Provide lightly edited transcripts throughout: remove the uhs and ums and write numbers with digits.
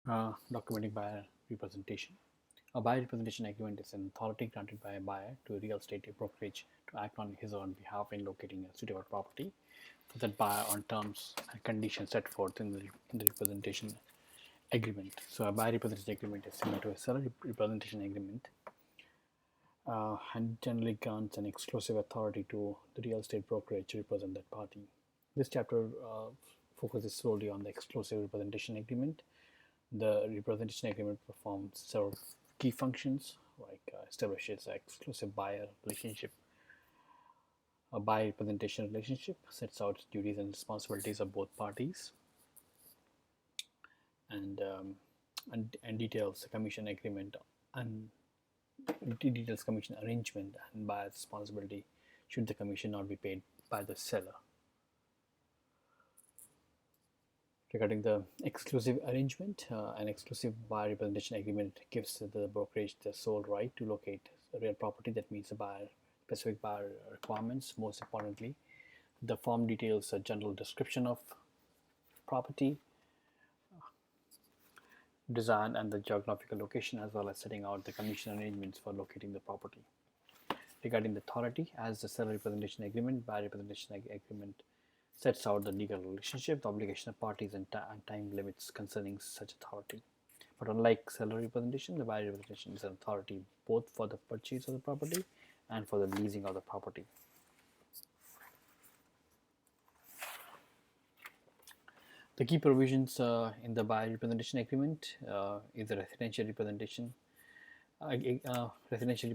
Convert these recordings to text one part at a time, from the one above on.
Documenting buyer representation. A buyer representation agreement is an authority granted by a buyer to a real estate brokerage to act on his or her own behalf in locating a suitable property for that buyer on terms and conditions set forth in the representation agreement. So a buyer representation agreement is similar to a seller representation agreement and generally grants an exclusive authority to the real estate brokerage to represent that party. This chapter focuses solely on the exclusive representation agreement. The representation agreement performs several key functions, like establishes an exclusive buyer relationship. A buyer representation relationship sets out duties and responsibilities of both parties, and details the commission agreement and details commission arrangement and buyer's responsibility should the commission not be paid by the seller. Regarding the exclusive arrangement, an exclusive buyer representation agreement gives the brokerage the sole right to locate a real property that meets the buyer specific buyer requirements. Most importantly, the form details a general description of property, design, and the geographical location, as well as setting out the commission arrangements for locating the property. Regarding the authority, as the seller representation agreement, buyer representation agreement sets out the legal relationship, the obligation of parties, and time limits concerning such authority. But unlike seller representation, the buyer representation is an authority both for the purchase of the property and for the leasing of the property. The key provisions in the buyer representation agreement is the residential representation agreement. Residential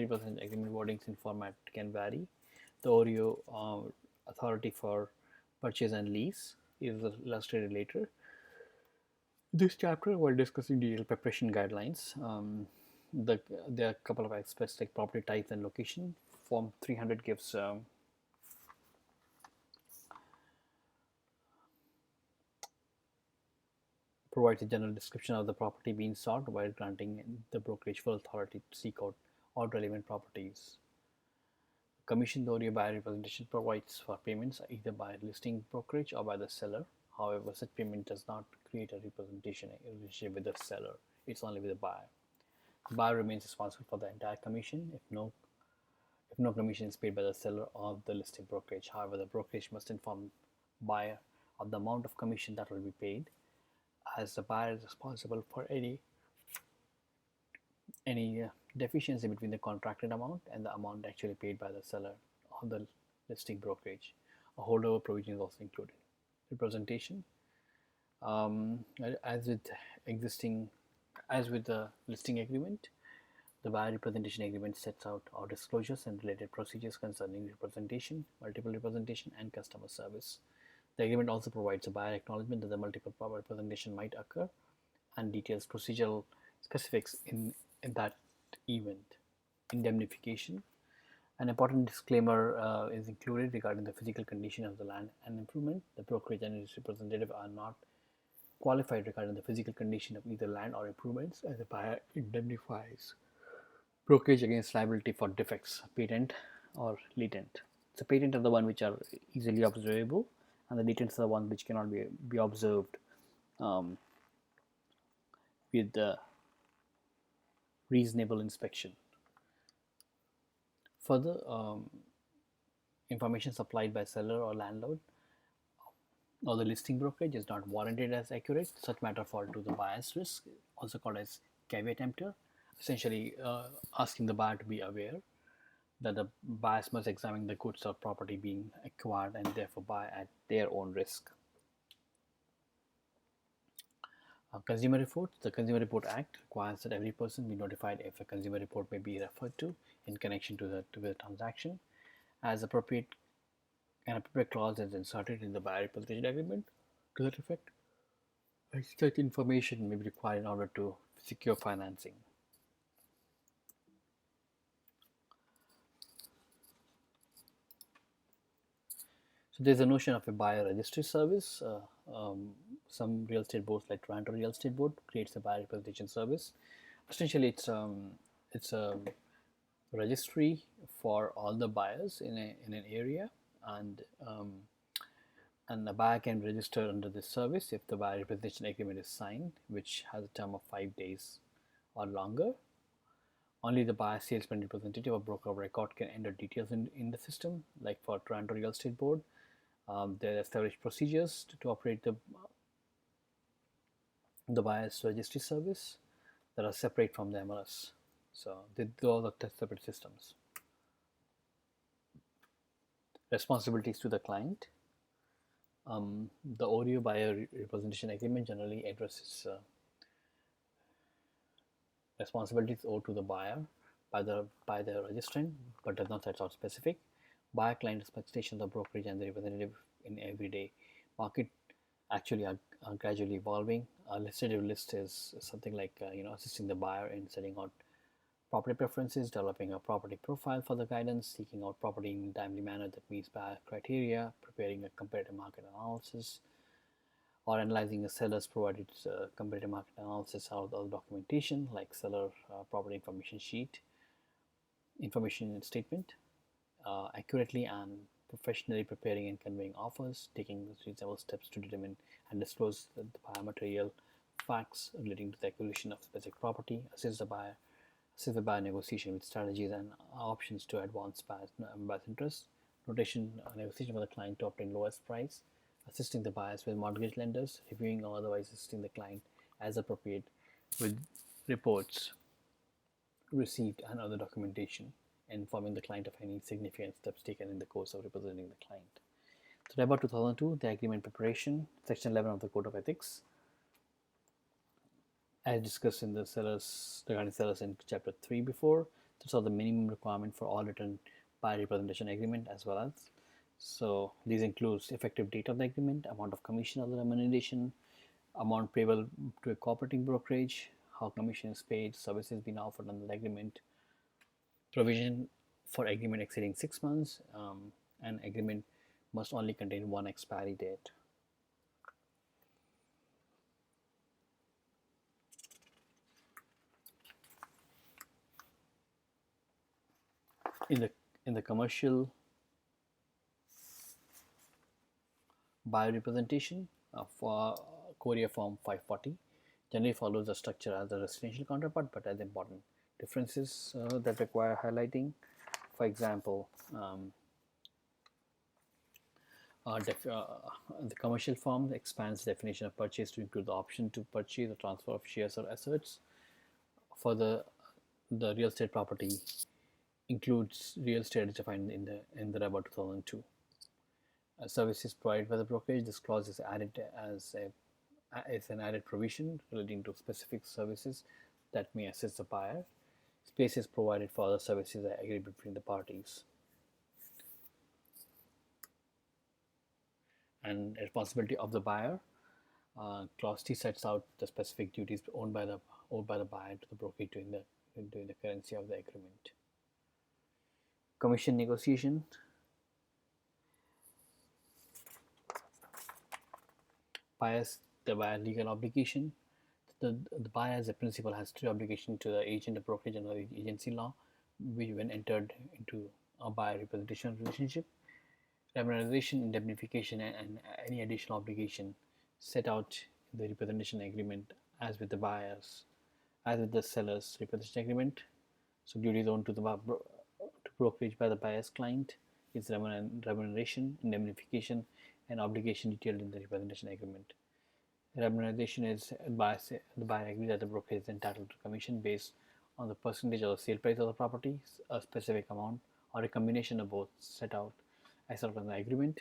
representation agreement wordings in format can vary. The Oreo authority for purchase and lease is illustrated later. This chapter, while discussing detailed preparation guidelines, there are a couple of aspects like property type and location. Form 300 gives provides a general description of the property being sought while granting the brokerage full authority to seek out all relevant properties. Commission Doria buyer representation provides for payments either by listing brokerage or by the seller. However, such payment does not create a representation relationship with the seller. It's only with the buyer. The buyer remains responsible for the entire commission if no commission is paid by the seller or the listing brokerage. However, the brokerage must inform buyer of the amount of commission that will be paid, as the buyer is responsible for any deficiency between the contracted amount and the amount actually paid by the seller or the listing brokerage. A holdover provision is also included. Representation, um, as with the listing agreement, the buyer representation agreement sets out our disclosures and related procedures concerning representation, multiple representation, and customer service. The agreement also provides a buyer acknowledgement that the multiple representation might occur and details procedural specifics in that event. Indemnification. An important disclaimer is included regarding the physical condition of the land and improvement. The brokerage and its representative are not qualified regarding the physical condition of either land or improvements, and the buyer indemnifies brokerage against liability for defects, patent or latent. So patent are the one which are easily observable, and the latents are the one which cannot be observed um, with the reasonable inspection. Further, information supplied by seller or landlord or the listing brokerage is not warranted as accurate. Such matter fall to the buyer's risk, also called as caveat emptor, essentially asking the buyer to be aware that the buyers must examine the goods or property being acquired and therefore buy at their own risk. Consumer report. The Consumer Report Act requires that every person be notified if a consumer report may be referred to in connection to the transaction. As appropriate, an appropriate clause is inserted in the buyer representation agreement to that effect. Such information may be required in order to secure financing. So there's a notion of a buyer registry service. Some real estate boards, like Toronto Real Estate Board, creates a buyer representation service. Essentially, it's a registry for all the buyers in an area, and And the buyer can register under this service if the buyer representation agreement is signed, which has a term of 5 days or longer. Only the buyer salesman representative or broker of record can enter details in the system. Like for Toronto Real Estate Board, there are established procedures to operate the buyer's registry service that are separate from the MLS. So those are separate systems. Responsibilities to the client. The OREO buyer representation agreement generally addresses responsibilities owed to the buyer by the registrant, but does not set out specific buyer-client expectations of brokerage and the representative in everyday market. Actually, are gradually evolving. A legislative list is something like assisting the buyer in setting out property preferences, developing a property profile for the guidance, seeking out property in a timely manner that meets buyer criteria, preparing a comparative market analysis, or analyzing a seller's provided comparative market analysis or other documentation like seller property information sheet, information statement, accurately and professionally preparing and conveying offers, taking reasonable steps to determine and disclose the buyer material facts relating to the acquisition of specific property, assist the buyer negotiation with strategies and options to advance buyer's interest, notation negotiation with the client to obtain lowest price, assisting the buyers with mortgage lenders, reviewing or otherwise assisting the client as appropriate with reports received and other documentation, informing the client of any significant steps taken in the course of representing the client. So, about 2002, the agreement preparation, section 11 of the Code of Ethics, as discussed in the sellers regarding sellers in chapter 3 before. These are the minimum requirement for all written buyer representation agreement as well as. So these includes effective date of the agreement, amount of commission of the remuneration, amount payable to a cooperating brokerage, how commission is paid, services being offered under the agreement, provision for agreement exceeding 6 months, and agreement must only contain one expiry date. In the commercial buyer representation for Korea Form 540 generally follows the structure as a residential counterpart, but has important differences that require highlighting. For example, the commercial form expands the definition of purchase to include the option to purchase or transfer of shares or assets. For the real estate property includes real estate as defined in the REBA 2002. Services provided by the brokerage. This clause is added as an added provision relating to specific services that may assist the buyer. Space is provided for other services agreed between the parties. And responsibility of the buyer. Clause T sets out the specific duties owed by the buyer to the brokerage during the currency of the agreement. Commission negotiation. The buyer legal obligation. The buyer as a principal has 3 obligations to the agent, the brokerage, and the agency law, which when entered into a buyer representation relationship. Remuneration, indemnification, and any additional obligation set out in the representation agreement as with the seller's representation agreement. So duties owed to brokerage by the buyer's client is remuneration, indemnification, and obligation detailed in the representation agreement. Remuneration is the buyer agrees that the broker is entitled to commission based on the percentage of the sale price of the property, a specific amount, or a combination of both set out as out in the agreement.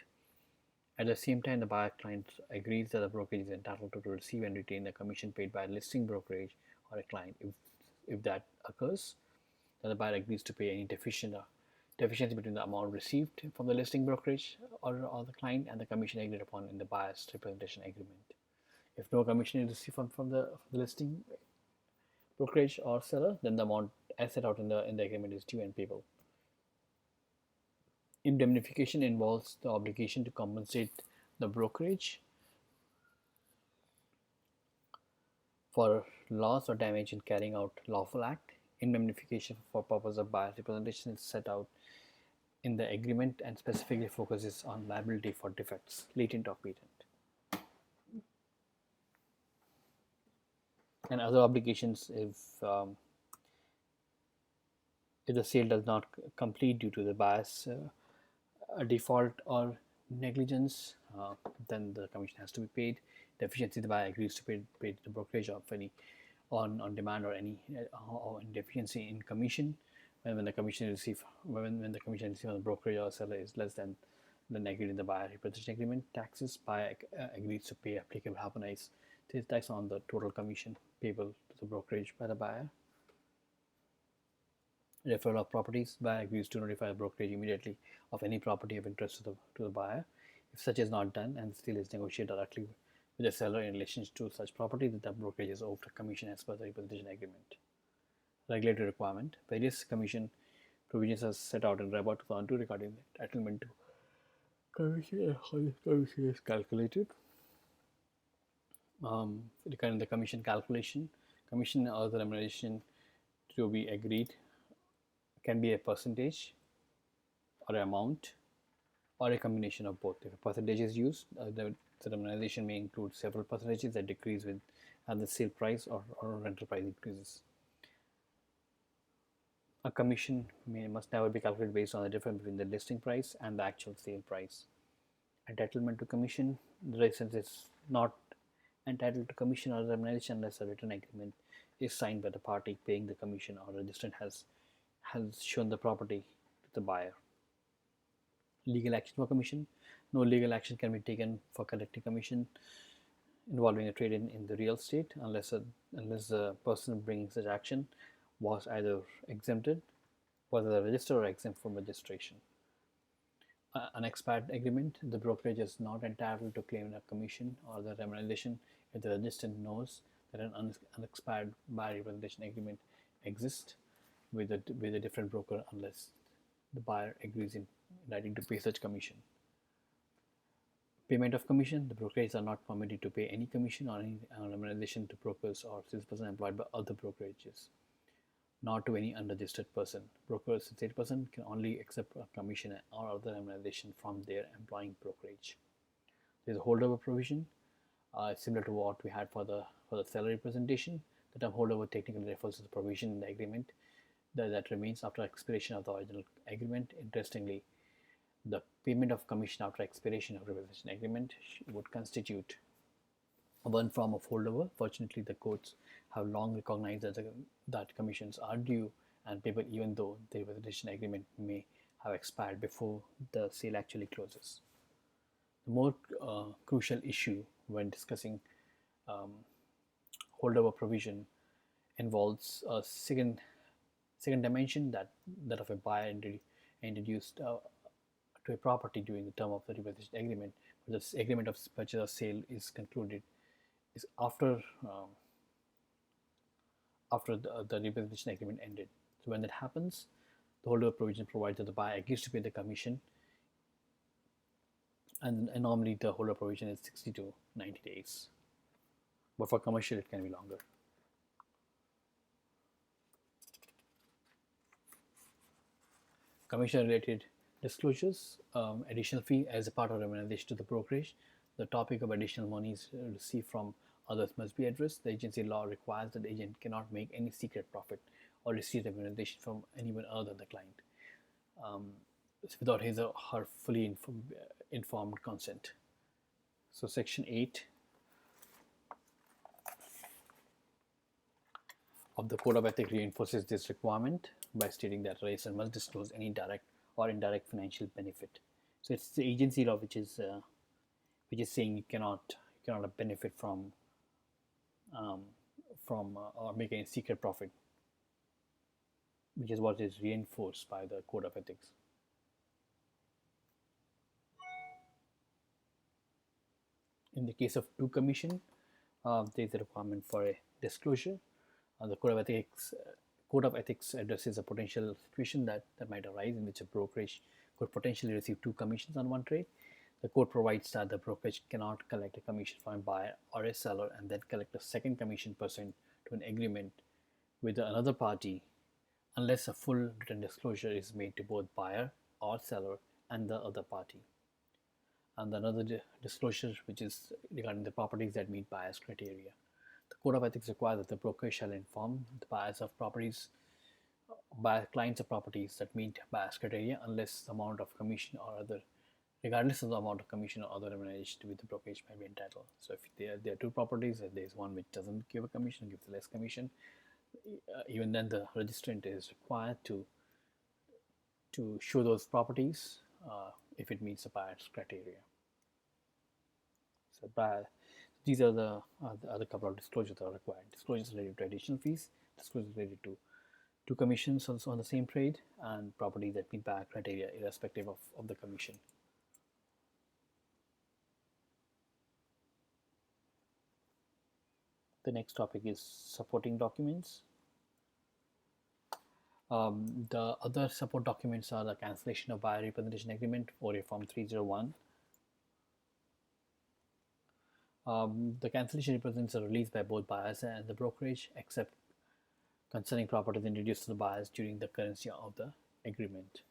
At the same time, the buyer client agrees that the brokerage is entitled to receive and retain the commission paid by a listing brokerage or a client. If that occurs, then the buyer agrees to pay any deficiency between the amount received from the listing brokerage or the client and the commission agreed upon in the buyer's representation agreement. If no commission is received from the listing brokerage or seller, then the amount as set out in the agreement is due and payable. Indemnification involves the obligation to compensate the brokerage for loss or damage in carrying out lawful act. Indemnification for purpose of buyer representation is set out in the agreement and specifically focuses on liability for defects, latent or patent, and other obligations if the sale does not complete due to the buyer's a default or negligence, then the commission has to be paid. Deficiency, the buyer agrees to pay the brokerage of any on demand or any or deficiency in commission when the commission received when the commission received on the brokerage or seller is less than agreed in the buyer representation agreement. Taxes, buyer agrees to pay applicable harmonized sales tax on the total commission payable to the brokerage by the buyer. Referral of properties, buyer agrees to notify the brokerage immediately of any property of interest to the buyer. If such is not done and the sale is negotiated directly with the seller in relation to such property, then the brokerage is owed a commission as per the representation agreement. Regulatory requirement. Various commission provisions are set out in REBA 2002 regarding the entitlement to commission and how this commission is calculated. Regarding the commission calculation, commission or the remuneration to be agreed can be a percentage or amount or a combination of both. If a percentage is used, the remuneration may include several percentages that decrease with the sale price or rental price increases. A commission must never be calculated based on the difference between the listing price and the actual sale price. Entitlement to commission, the license is not entitled to commission or remuneration unless a written agreement is signed by the party paying the commission or registrant has shown the property to the buyer. Legal action for commission. No legal action can be taken for collecting commission involving a trade in the real estate unless the person bringing such action was either exempted, was either registered or exempt from registration. An expired agreement, the brokerage is not entitled to claim a commission or the remuneration if the registrant knows that an unexpired buyer representation agreement exists with a different broker unless the buyer agrees in writing to pay such commission. Payment of commission, the brokerages are not permitted to pay any commission or any remuneration to brokers or salesperson employed by other brokerages, not to any unregistered person. Brokers and salesperson can only accept a commission or other remuneration from their employing brokerage. There is a holdover provision, similar to what we had for the seller representation. The term holdover technically refers to the provision in the agreement that remains after expiration of the original agreement. Interestingly, the payment of commission after expiration of representation agreement would constitute one form of holdover. Fortunately, the courts have long recognized that commissions are due and payable even though the representation agreement may have expired before the sale actually closes. The more crucial issue when discussing holdover provision involves a second dimension, that of a buyer introduced to a property during the term of the representation agreement. But the agreement of purchase or sale is concluded is after the representation agreement ended. So when that happens, the holdover provision provides that the buyer agrees to pay the commission, and normally the holdover provision is 60 to 90 days. But for commercial, it can be longer. Commission-related disclosures, additional fee as a part of remuneration to the brokerage. The topic of additional monies received from others must be addressed. The agency law requires that the agent cannot make any secret profit or receive remuneration from anyone other than the client without his or her fully informed consent. So Section 8 of the Code of Ethics reinforces this requirement by stating that a registrant must disclose any direct or indirect financial benefit. So it's the agency law which is saying you cannot benefit from or make any secret profit, which is what is reinforced by the Code of Ethics. In the case of two commission, there is a requirement for a disclosure. The Code of Ethics addresses a potential situation that might arise in which a brokerage could potentially receive two commissions on one trade. The code provides that the brokerage cannot collect a commission from a buyer or a seller and then collect a second commission pursuant to an agreement with another party unless a full written disclosure is made to both buyer or seller and the other party. And another disclosure, which is regarding the properties that meet buyer's criteria. The Code of Ethics requires that the broker shall inform the buyers of properties, buyer clients of properties that meet buyer's criteria, unless the amount of commission or other, regardless of the amount of commission or other remuneration with the brokerage may be entitled. So if there are two properties and there is one which doesn't give a commission, gives less commission, even then the registrant is required to show those properties if it meets the buyer's criteria. So these are the other couple of disclosures that are required. Disclosures related to additional fees, disclosures related to commissions also on the same trade, and properties that meet buyer criteria irrespective of the commission. The next topic is supporting documents. The other support documents are the cancellation of buyer representation agreement or Form 301. The cancellation represents a release by both buyers and the brokerage, except concerning properties introduced to the buyers during the currency of the agreement.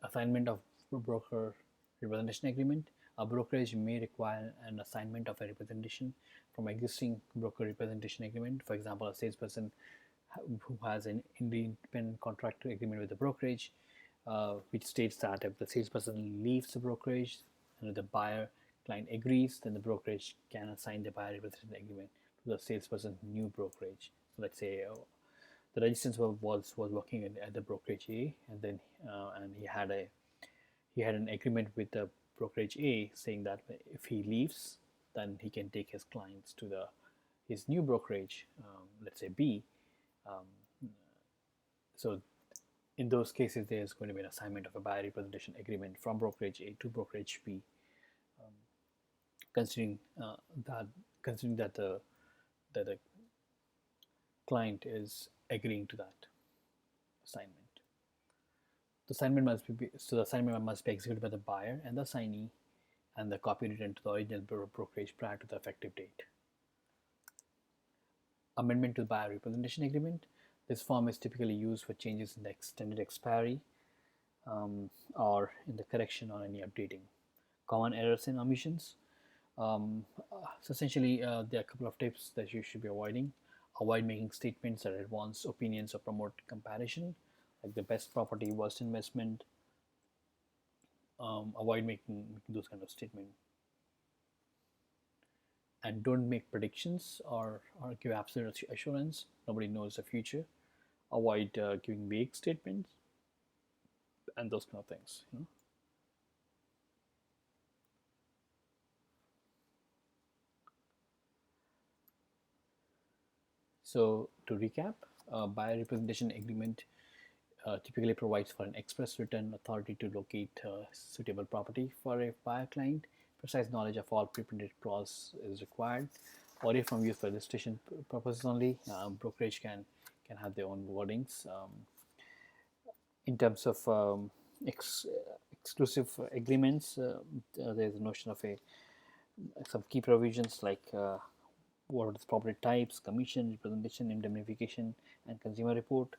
Assignment of broker representation agreement. A brokerage may require an assignment of a representation from existing broker representation agreement. For example, a salesperson who has an independent contractor agreement with the brokerage, which states that if the salesperson leaves the brokerage and the buyer client agrees, then the brokerage can assign the buyer representation agreement to the salesperson's new brokerage. So let's say the registrant was working at the brokerage A, and then and he had an agreement with the brokerage A saying that if he leaves, then he can take his clients to his new brokerage, let's say B. So in those cases, there's going to be an assignment of a buyer representation agreement from brokerage A to brokerage B, considering that the client is agreeing to that assignment. The assignment must be executed by the buyer and the assignee, and the copy returned to the original brokerage prior to the effective date. Amendment to the buyer representation agreement. This form is typically used for changes in the extended expiry or in the correction or any updating. Common errors and omissions. So essentially, there are a couple of tips that you should be avoiding. Avoid making statements that advance opinions or promote comparison, like the best property, worst investment. Avoid making those kind of statements. And don't make predictions or give absolute assurance. Nobody knows the future. Avoid giving vague statements and those kind of things. So to recap, buyer representation agreement typically provides for an express written authority to locate suitable property for a buyer client. Precise knowledge of all pre-printed clause is required. Or if from use for registration purposes only, brokerage can have their own wordings. In terms of exclusive agreements, there's a notion of some key provisions like what are the property types, commission, representation, indemnification, and consumer report.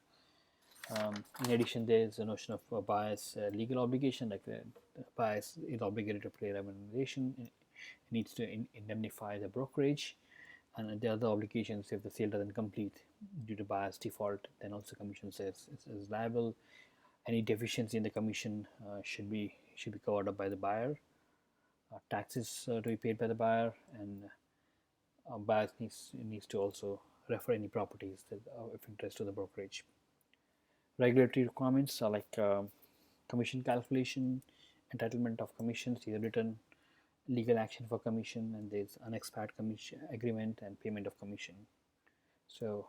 In addition, there is a notion of a buyer's legal obligation, like the buyer is obligated to pay remuneration, it needs to indemnify the brokerage, and the other obligations if the sale doesn't complete due to buyer's default, then also commission is liable. Any deficiency in the commission should be covered up by the buyer. Taxes to be paid by the buyer, and buyer needs to also refer any properties that are of interest to the brokerage. Regulatory requirements are like commission calculation, entitlement of commissions, either written, legal action for commission, and there's unexpired commission agreement and payment of commission. So,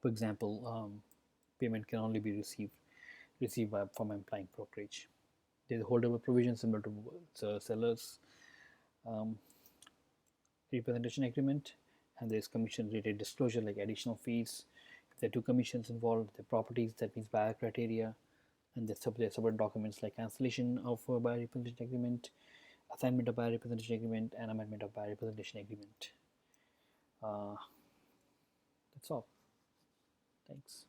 for example, payment can only be received from implying brokerage. There's a holdable provision similar to seller's representation agreement, and there's commission related disclosure like additional fees. If there are two commissions involved, the properties that meets buyer criteria, and there's separate documents like cancellation of a buyer representation agreement, assignment of buyer representation agreement, and amendment of buyer representation agreement. That's all. Thanks.